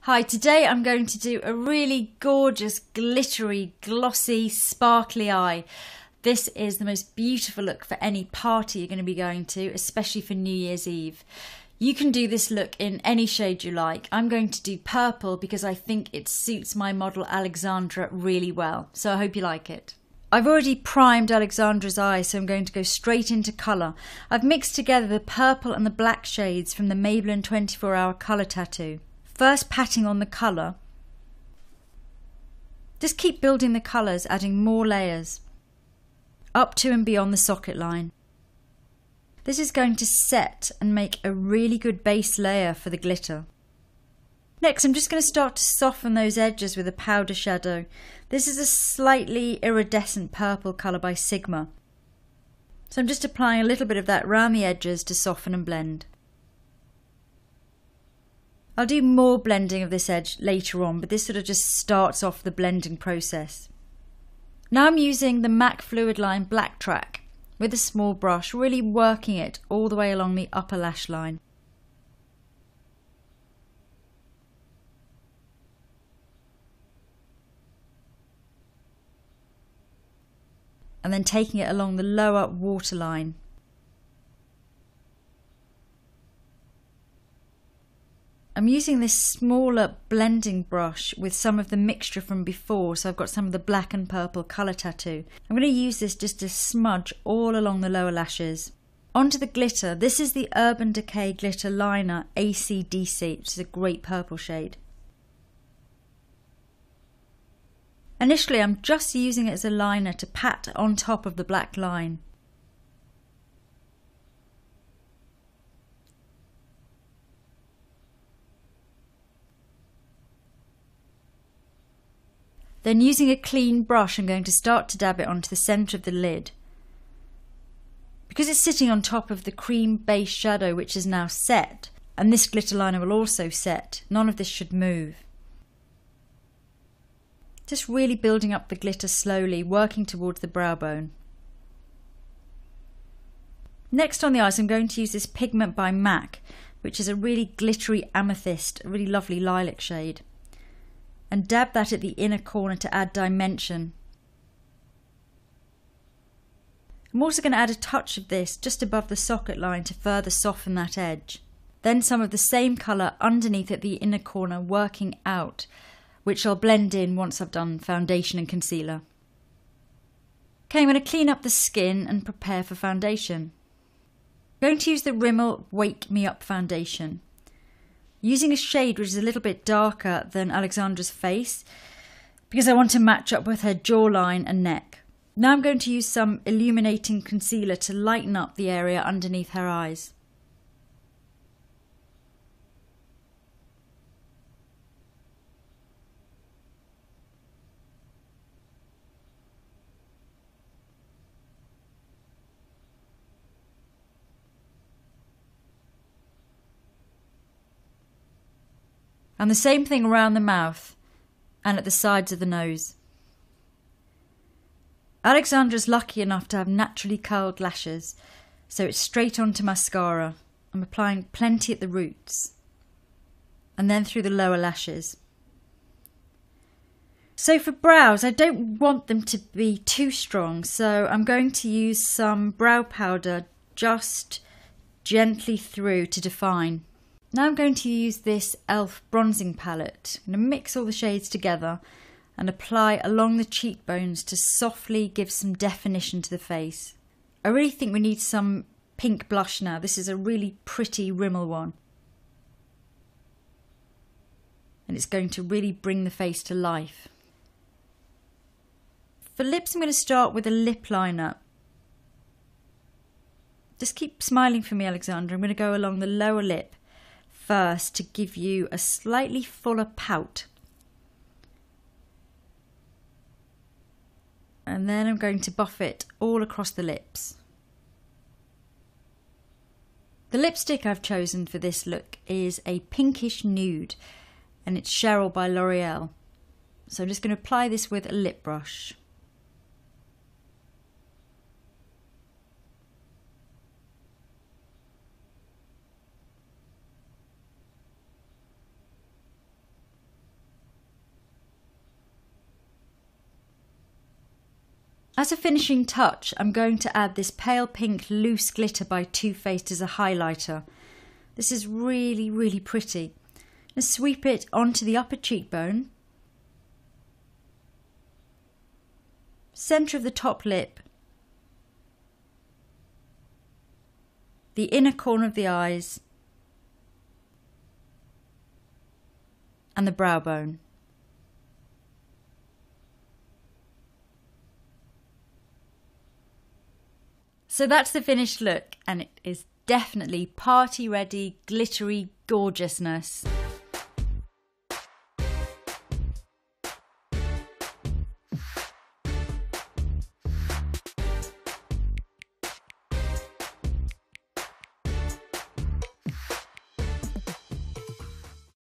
Hi, today I'm going to do a really gorgeous, glittery, glossy, sparkly eye. This is the most beautiful look for any party you're going to be going to, especially for New Year's Eve. You can do this look in any shade you like. I'm going to do purple because I think it suits my model Alexandra really well, so I hope you like it. I've already primed Alexandra's eyes, so I'm going to go straight into colour. I've mixed together the purple and the black shades from the Maybelline 24-Hour Colour Tattoo. First patting on the colour. Just keep building the colours, adding more layers, up to and beyond the socket line. This is going to set and make a really good base layer for the glitter. Next, I'm just going to start to soften those edges with a powder shadow. This is a slightly iridescent purple colour by Sigma. So I'm just applying a little bit of that around the edges to soften and blend. I'll do more blending of this edge later on, but this sort of just starts off the blending process. Now I'm using the MAC Fluid Line Black Track with a small brush, really working it all the way along the upper lash line. And then taking it along the lower waterline. I'm using this smaller blending brush with some of the mixture from before, so I've got some of the black and purple colour tattoo. I'm going to use this just to smudge all along the lower lashes. Onto the glitter. This is the Urban Decay Glitter Liner AC/DC, which is a great purple shade. Initially I'm just using it as a liner to pat on top of the black line. Then using a clean brush, I'm going to start to dab it onto the centre of the lid. Because it's sitting on top of the cream base shadow, which is now set, and this glitter liner will also set, none of this should move. Just really building up the glitter slowly, working towards the brow bone. Next on the eyes, I'm going to use this pigment by MAC, which is a really glittery amethyst, a really lovely lilac shade. And dab that at the inner corner to add dimension. I'm also going to add a touch of this just above the socket line to further soften that edge. Then some of the same colour underneath at the inner corner, working out, which I'll blend in once I've done foundation and concealer. Okay, I'm going to clean up the skin and prepare for foundation. I'm going to use the Rimmel Wake Me Up foundation. Using a shade which is a little bit darker than Alexandra's face because I want to match up with her jawline and neck. Now I'm going to use some illuminating concealer to lighten up the area underneath her eyes. And the same thing around the mouth and at the sides of the nose. Alexandra's lucky enough to have naturally curled lashes, so it's straight onto mascara. I'm applying plenty at the roots and then through the lower lashes. So for brows, I don't want them to be too strong, so I'm going to use some brow powder just gently through to define. Now I'm going to use this e.l.f. bronzing palette. I'm going to mix all the shades together and apply along the cheekbones to softly give some definition to the face. I really think we need some pink blush now. This is a really pretty Rimmel one. And it's going to really bring the face to life. For lips, I'm going to start with a lip liner. Just keep smiling for me, Alexandra. I'm going to go along the lower lip first to give you a slightly fuller pout. And then I'm going to buff it all across the lips. The lipstick I've chosen for this look is a pinkish nude and it's Cheryl by L'Oreal. So I'm just going to apply this with a lip brush. As a finishing touch, I'm going to add this pale pink loose glitter by Too Faced as a highlighter. This is really, really pretty. Let's sweep it onto the upper cheekbone, centre of the top lip, the inner corner of the eyes, and the brow bone. So that's the finished look, and it is definitely party ready, glittery gorgeousness.